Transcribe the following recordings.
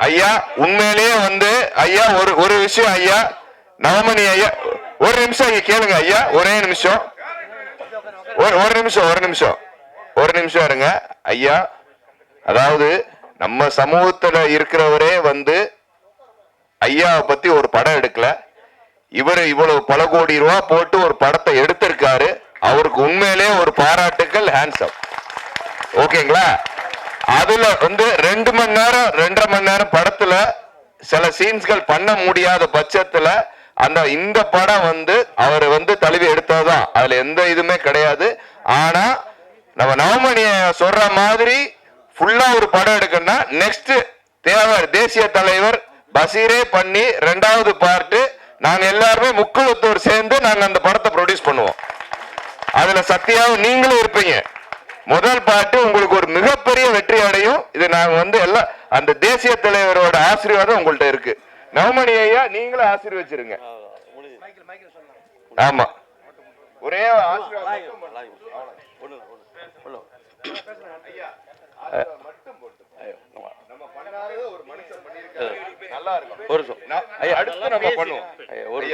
ஐயா உண்மையிலேயே வந்து ஐயா ஒரு விஷயம் ஐயா நவமணி ஐயா ஒரு நிமிஷம் ஐயா கேளுங்க ஐயா ஒரே நிமிஷம் ஒரு நிமிஷம் இருங்க ஐயா. அதாவது நம்ம சமூகத்துல இருக்கிறவரே வந்து ஐயாவை பத்தி ஒரு படம் எடுக்கல, இவரு இவ்வளவு பல கோடி ரூபாய் போட்டு ஒரு படத்தை எடுத்திருக்காரு. அவருக்கு உண்மையிலே ஒரு பாராட்டுக்கள், ஹேண்ட்ஸப். ஓகேங்களா? அதுல வந்து 2 மணி நேரம் 2.5 மணி நேரம் படத்துல சில சீன்ஸ்கள் பண்ண முடியாத பட்சத்துல இந்த படம் வந்து அவர் வந்து தழுவி எடுத்ததுதான், அதுல எந்த இதுவுமே கிடையாது. ஆனா நம்ம நவமணிய சொல்ற மாதிரி ஃபுல்லா ஒரு படம் எடுக்கணும்னா நெக்ஸ்ட் தேவர் தேசிய தலைவர் பசீரே பண்ணி 2வது பார்ட் நாங்க எல்லாருமே முக்குளத்தூர் சேர்ந்து நாங்க அந்த படத்தை ப்ரொடியூஸ் பண்ணுவோம். அதுல சத்யாவும் நீங்களும் இருப்பீங்க. முதல் பாட்டு உங்களுக்கு ஒரு மிகப்பெரிய வெற்றி அடையும். இது நாங்க வந்து எல்லாம் அந்த தேசிய தலைவரோட ஆசீர்வாதம் உங்கள்ட்ட இருக்கு. நவமணி ஐயா நீங்களும் ஆசீர்வச்சிருங்க. ஆமா, ஒரே ஆசீர்வாதம். நல்லா இருக்கும். அடுத்து நம்ம பண்ணுவோம். ஒரு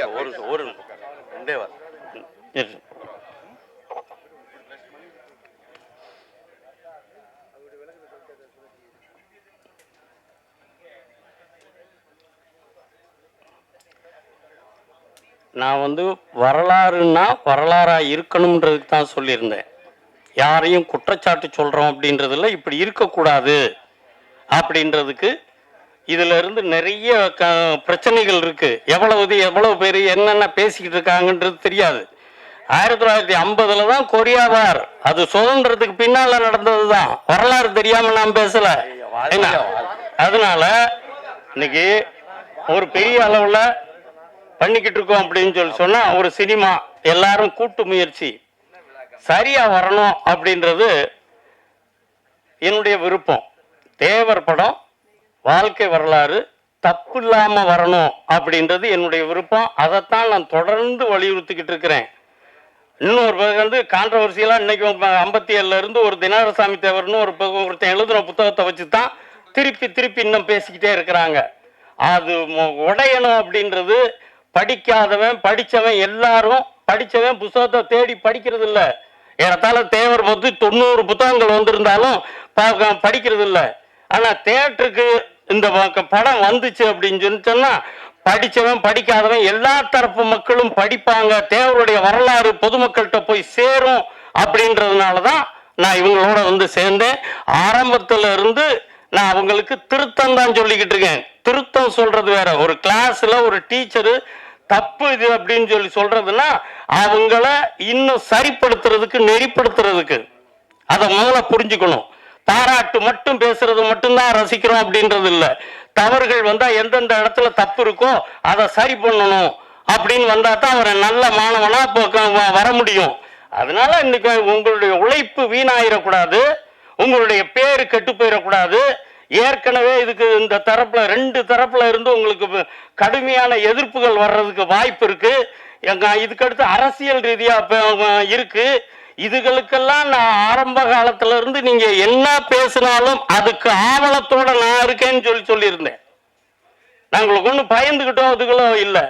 நான் வந்து வரலாறுன்னா வரலாறா இருக்கணும்ன்றதுக்கு தான் சொல்லியிருந்தேன். யாரையும் குற்றச்சாட்டு சொல்கிறோம் அப்படின்றதுல இப்படி இருக்கக்கூடாது அப்படின்றதுக்கு இதில் இருந்து நிறைய பிரச்சனைகள் இருக்குது. எவ்வளவு பேர் என்னென்ன பேசிக்கிட்டு இருக்காங்கன்றது தெரியாது. 1950 தான் கொரியா வார், அது சுதந்திரத்துக்கு பின்னால் நடந்தது தான். வரலாறு தெரியாமல் நான் பேசலை. என்ன அதனால இன்னைக்கு ஒரு பெரிய அளவில் பண்ணிக்கிட்டு இருக்கோம் அப்படின்னு சொன்னா ஒரு சினிமா எல்லாரும் கூட்டு முயற்சி சரியா வரணும் அப்படின்றது என்னுடைய விருப்பம். தேவர் படம் வாழ்க்கை வரலாறு தப்பு இல்லாம வரணும் அப்படின்றது என்னுடைய விருப்பம். அதைத்தான் நான் தொடர்ந்து வலியுறுத்திக்கிட்டு இருக்கிறேன். இன்னொரு வந்து கான்ட்ரவர்சியெல்லாம் இன்னைக்கு 57 இருந்து ஒரு தினாரசாமி தேவர்னு ஒருத்தன் எழுதுன புத்தகத்தை வச்சு தான் திருப்பி இன்னும் பேசிக்கிட்டே இருக்கிறாங்க. அது உடையணும் அப்படின்றது படிக்காதவன் படித்தவன் எல்லாரும் படித்தவன் புத்தகத்தை தேடி படிக்கிறது இல்லை. ஏறத்தாழ தேவர் பற்றி 90 புத்தகங்கள் வந்திருந்தாலும் படிக்கிறது இல்லை. ஆனால் தேட்டருக்கு இந்த படம் வந்துச்சு அப்படின்னு சொன்னால் படித்தவன் படிக்காதவன் எல்லா தரப்பு மக்களும் படிப்பாங்க. தேவருடைய வரலாறு பொதுமக்கள்கிட்ட போய் சேரும் அப்படின்றதுனால தான் நான் இவங்களோட வந்து சேர்ந்தேன். ஆரம்பத்தில் இருந்து நான் அவங்களுக்கு திருத்தம் தான் சொல்லிக்கிட்டு இருக்கேன். திருத்தம் சொல்றது வேற. ஒரு கிளாஸ்ல ஒரு டீச்சரு தப்பு இது அப்படின்னு சொல்றதுன்னா அவங்கள இன்னும் சரிப்படுத்துறதுக்கு நெறிப்படுத்துறதுக்கு அதை முதல்ல புரிஞ்சுக்கணும். பாராட்டு மட்டும் பேசுறது மட்டும்தான் ரசிக்கிறோம் அப்படின்றது இல்லை. தவறுகள் வந்தா எந்தெந்த இடத்துல தப்பு இருக்கோ அதை சரி பண்ணணும் அப்படின்னு வந்தா தான் ஒரு நல்ல மாணவனா வர முடியும். அதனால இன்னைக்கு உங்களுடைய உழைப்பு வீணாயிடக்கூடாது, உங்களுடைய பேரு கெட்டு போயிடக்கூடாது. ஏற்கனவே இதுக்கு இந்த தரப்புல 2 தரப்புல இருந்து உங்களுக்கு கடுமையான எதிர்ப்புகள் வர்றதுக்கு வாய்ப்பு இருக்கு. இதுக்கடுத்து அரசியல் ரீதியா இருக்கு. இதுகளுக்கெல்லாம் நான் ஆரம்ப காலத்துல இருந்து நீங்க என்ன பேசினாலும் அதுக்கு ஆவலத்தோட நான் இருக்கேன்னு சொல்லியிருந்தேன். நாங்களுக்கு ஒன்றும் பயந்துகிட்டோம் அதுகளும் இல்லை.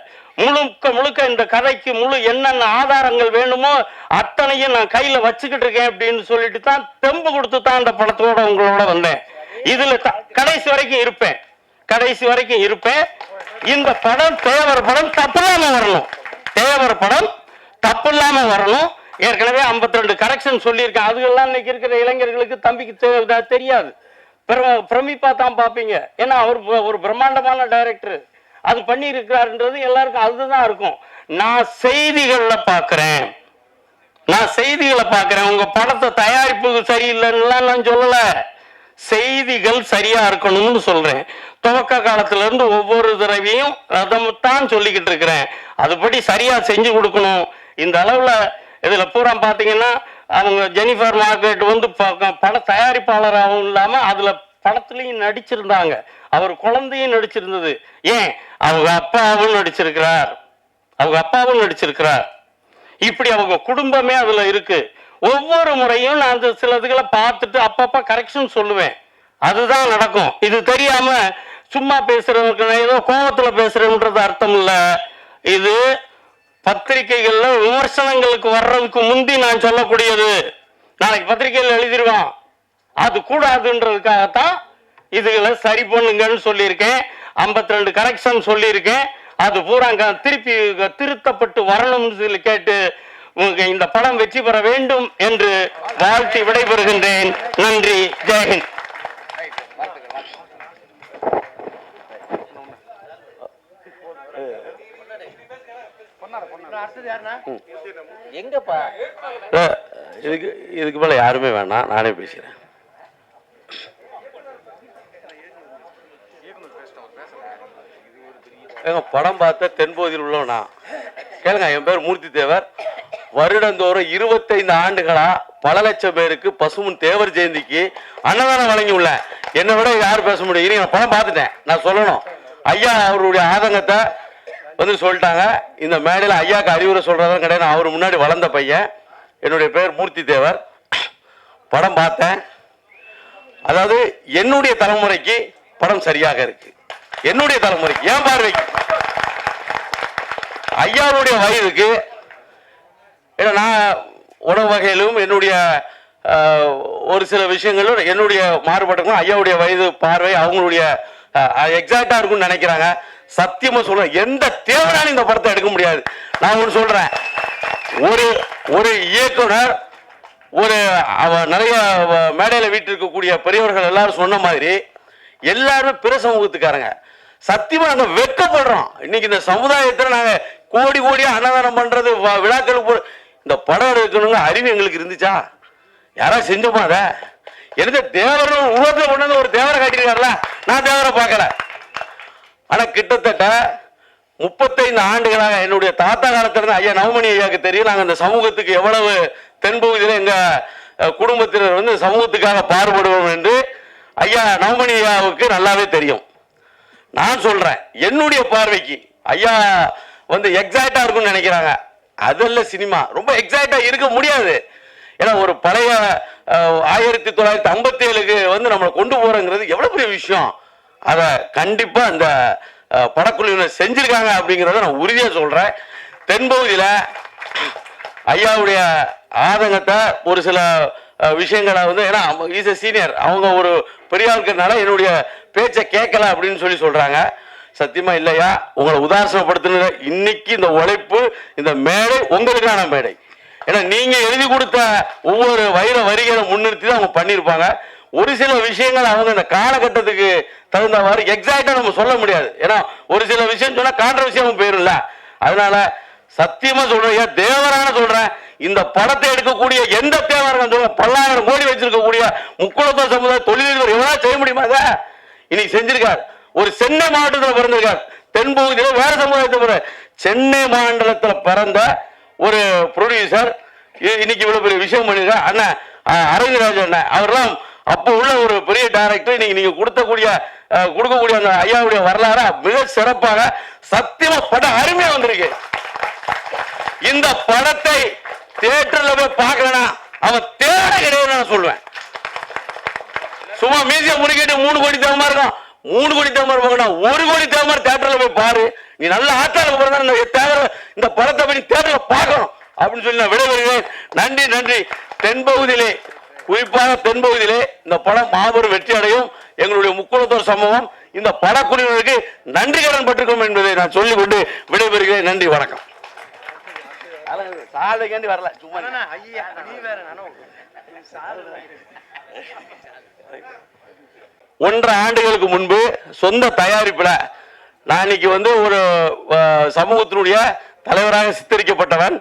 முழுக்க இந்த கதைக்கு என்னென்ன ஆதாரங்கள் வேணுமோ அத்தனையும் நான் கையில வச்சுக்கிட்டு இருக்கேன் அப்படின்னு சொல்லிட்டு தான் தெம்பு கொடுத்து தான் அந்த படத்தோட உங்களோட வந்தேன். இதுல கடைசி வரைக்கும் இருப்பேன். இந்த படம் தேவர் படம் தப்பில்லாம வரணும். தேவர் படம் தப்பில்லாம வரணும். ஏற்கனவே 52 கரெக்ஷன் சொல்லியிருக்கேன். அதுகெல்லாம் இன்னைக்கு இருக்கிற இளைஞர்களுக்கு தம்பிக்கு தெரியாது. பிரமிப்பா தான் பார்ப்பீங்க. ஏன்னா அவர் ஒரு பிரம்மாண்டமான டைரக்டர், அது பண்ணி இருக்கிறாருன்றது எல்லாருக்கும் அதுதான் இருக்கும். நான் செய்திகளை பார்க்கிறேன். உங்க படத்தை தயாரிப்பு சரியில்லைன்னு நான் சொல்லல, செய்திகள் சரியா இருக்கணும்னு சொல்றேன். துவக்க காலத்துல இருந்து ஒவ்வொரு தடவையும் அதைத்தான் சொல்லிக்கிட்டு இருக்கிறேன். அதுபடி சரியா செஞ்சு கொடுக்கணும். இந்த அளவுல இதுல பூரா பாத்தீங்கன்னா அவங்க ஜெனிஃபர் மார்கரெட் வந்து பட தயாரிப்பாளராகவும் இல்லாம அதுல படத்துலயும் நடிச்சிருந்தாங்க. அவர் குழந்தையும் நடிச்சிருந்தது. ஏன் அவங்க அப்பாவும் நடிச்சிருக்கிறார். இப்படி அவங்க குடும்பமே அதுல இருக்கு. ஒவ்வொரு முறையும் நான் அந்த சில இதுகளை பார்த்துட்டு அப்பப்ப கரெக்ஷன் சொல்லுவேன். அதுதான் நடக்கும். இது தெரியாம சும்மா பேசுறவங்க ஏதோ கோபத்துல பேசுறேன்றது அர்த்தம் இல்ல. இது பத்திரிகைகள்ல விமர்சனங்களுக்கு வர்றதுக்கு முந்தி நான் சொல்லக்கூடியது. நாளைக்கு பத்திரிகைகள் எழுதிருவான், அது கூடாதுன்றதுக்காகத்தான் இதுகளை சரி பண்ணுங்கன்னு சொல்லியிருக்கேன். 52 கரெக்ஷன் சொல்லியிருக்கேன். அது பூரா திருப்பி திருத்தப்பட்டு வரணும்னு சொல்லி கேட்டு இந்த படம் வெற்றி பெற வேண்டும் என்று வாழ்த்தி விடைபெறுகின்றேன். நன்றி, ஜெயஹிந்த். எங்கப்பா இதுக்கு மேல யாருமே வேணாம், நானே பேசுறேன். எங்க படம் பார்த்த தென்பகுதியில் உள்ளவனா கேளுங்க. என் பேர் மூர்த்தி தேவர். வருடந்தோறும் 25 ஆண்டுகளா பல லட்சம் பேருக்கு பசுமுன் தேவர் ஜெயந்திக்கு அன்னதானம் வழங்கி உள்ள என்னை விட யார் பேச முடியும்? நான் படம் பார்த்துட்டேன், நான் சொல்லணும். ஐயா அவருடைய ஆதங்கத்தை வந்து சொல்லிட்டாங்க. இந்த மேடையில் ஐயாவுக்கு அறிவுரை சொல்றதும் கிடையாது. நான் அவர் முன்னாடி வளர்ந்த பையன். என்னுடைய பேர் மூர்த்தி தேவர். படம் பார்த்தேன். அதாவது என்னுடைய தலைமுறைக்கு படம் சரியாக இருக்கு. என்னுடைய தலைமுறைக்கு, ஏன் பார்வைக்கு, ஐயாவுடைய வயதுக்கு, ஏன்னா நான் உணவு வகையிலும் என்னுடைய ஒரு சில விஷயங்களும் என்னுடைய மாறுபட்டுக்கும் ஐயாவுடைய வயது பார்வை அவங்களுடைய எக்ஸாக்டா இருக்கும்னு நினைக்கிறாங்க. சத்தியமா சொல்றேன், எந்த தேவையான இந்த படத்தை எடுக்க முடியாது. நான் ஒன்று சொல்றேன், ஒரு இயக்குனர் நிறைய மேடையில் வீட்டில் இருக்கக்கூடிய பெரியவர்கள் எல்லாரும் சொன்ன மாதிரி எல்லாருமே பிற சமூகத்துக்காரங்க. சத்தியமா நாங்க வெட்கப்படுறோம். இன்னைக்கு இந்த சமுதாயத்தில் நாங்க கோடி கோடியா அன்னதானம் பண்றது, விழாக்களுக்கு இந்த படம் எடுக்கணுங்க அறிவு எங்களுக்கு இருந்துச்சா? யாராவது செஞ்சோமா? அத எனக்கு தேவர உருவத்தில் கொண்டு வந்து ஒரு தேவரை காட்டியிருக்காருல, நான் தேவரை பார்க்கல. ஆனா கிட்டத்தட்ட 35 ஆண்டுகளாக என்னுடைய தாத்தா காலத்திலிருந்து ஐயா நவமணி ஐயாவுக்கு தெரியும் நாங்கள் இந்த சமூகத்துக்கு எவ்வளவு தென்பகுதியில் எங்க குடும்பத்தினர் வந்து சமூகத்துக்காக பாடுபடுவோம் என்று ஐயா நவமணி ஐயாவுக்கு நல்லாவே தெரியும். நான் சொல்றேன், என்னுடைய பார்வைக்கு ஐயா வந்து எக்ஸாக்டா இருக்கும்னு நினைக்கிறாங்க. அதெல்லாம் சினிமா ரொம்ப எக்ஸாக்டா இருக்க முடியாது. ஏன்னா ஒரு பழைய 1957க்கு வந்து நம்மளை கொண்டு போறங்கிறது எவ்வளவு பெரிய விஷயம். அதை கண்டிப்பா இந்த படக்குழுவினர் செஞ்சிருக்காங்க அப்படிங்கிறத நான் உறுதியா சொல்றேன். தென்பகுதியில ஐயாவுடைய ஆதங்கத்தை ஒரு சில விஷயங்களை வந்து, ஏன்னா இஸ் எ சீனியர், அவங்க ஒரு பெரிய இருக்கிறதுனால என்னுடைய பேச்சை கேட்கல அப்படின்னு சொல்றாங்க. சத்தியமா இல்லையா, உங்களை உதாரணப்படுத்தின இன்னைக்கு இந்த உழைப்பு, இந்த மேடை உங்களுக்கான மேடை. ஏன்னா நீங்க எழுதி கொடுத்த ஒவ்வொரு வைர வரிகளை முன்னிறுத்தி தான் அவங்க பண்ணியிருப்பாங்க. ஒரு சில விஷயங்கள் அவங்க இந்த காலகட்டத்துக்கு தகுந்தவாறு எக்ஸாக்டா நம்ம சொல்ல முடியாது. ஏன்னா ஒரு சில விஷயம் சொன்னா கான்ட்ரவர்சியாவும் போயிரும்ல. அதனால சத்தியமா சொல்றேன், தேவரான சொல்றேன், இந்த படத்தை எடுக்கக்கூடிய எந்த தேவரான சொல்ல, பல்லாயிரம் கோடி வச்சிருக்கக்கூடிய முக்குளத்தோர் சமுதாய தொழிலதிபர் எவ்வளவு செய்ய முடியுமா? அதை இன்னைக்கு செஞ்சிருக்காரு. ஒரு சென்னை மாவட்டத்தில் பிறந்திருக்கார். தென்பகுதியில் வேற சமுதாயத்தை சென்னை மாநிலத்தில் பிறந்த ஒரு ப்ரொடியூசர் இன்னைக்கு இவ்வளவு பெரிய விஷயம் பண்ணிருக்கார். அண்ணன் அரவிந்தராஜன் அண்ணன், அவரெல்லாம் அப்போ உள்ள ஒரு பெரிய டைரக்டர். இன்னைக்கு நீங்க கொடுக்கக்கூடிய அந்த ஐயாவுடைய வரலாறு மிக சிறப்பாக சத்தியமா படம் அருமையா வந்திருக்கு. இந்த படத்தை தியேட்டர்ல போய் பார்க்கலனா அவன் தேவை கிடையாது நான் சொல்லுவேன். சும்மா மியூசியம் முடிக்கிட்டு 3 கோடி தேவமா இருக்கும், 3 கோடி தேவமா இருப்பாங்க, 1 கோடி தேவமா தியேட்டர்ல போய் பாரு. நீ நல்ல ஆத்தாளுக்கு பிறந்த இந்த படத்தை போய் தியேட்டர்ல பார்க்கணும் அப்படின்னு சொல்லி நான் விடைபெறுகிறேன். நன்றி, நன்றி. தென்பகுதியிலே, குறிப்பாக தென்பகுதியிலே இந்த படம் மாபெரும் வெற்றி அடையும். எங்களுடைய முக்குளத்தோர் சமூகம் இந்த படக்குழுவினருக்கு நன்றி கடன் பட்டிருக்கும் என்பதை நான் சொல்லிக்கொண்டு விடைபெறுகிறேன். நன்றி, வணக்கம். வரல சும்மா 1.5 ஆண்டுகளுக்கு முன்பு சொந்த தயாரிப்புல நான் இன்னைக்கு வந்து ஒரு சமூகத்தினுடைய தலைவராக சித்தரிக்கப்பட்டவன்.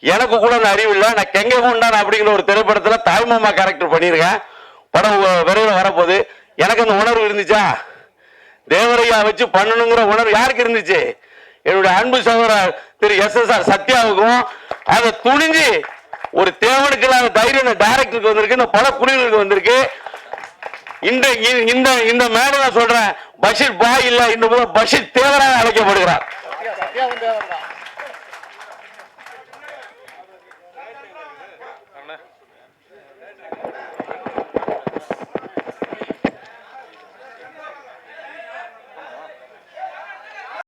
எனக்கு கூட அந்த அறிவு இல்லை. நான் கெங்க கொண்டான் அப்படிங்கிற ஒரு திரைப்படத்துல தாய்மாமா கேரக்டர் பண்ணியிருக்கேன். படம் விரைவில் வரப்போகுது. எனக்கு அந்த உணர்வு இருந்துச்சா? தேவரையா வச்சு பண்ணணுங்கிற உணர்வு யாருக்கு இருந்துச்சு? என்னுடைய அன்பு சகோதரர் திரு SSR சத்யாவுக்கும். அதை துணிஞ்சு ஒரு தேவனுக்கு இல்லாத தைரியம் இந்த டைரக்டருக்கு வந்திருக்கு, இந்த பட குழுவினருக்கு வந்திருக்கு. இந்த மேடை நான் சொல்றேன், பஷீர் பாய் இல்ல, இந்த பஷீர் தேவராக அழைக்கப்படுகிறார்.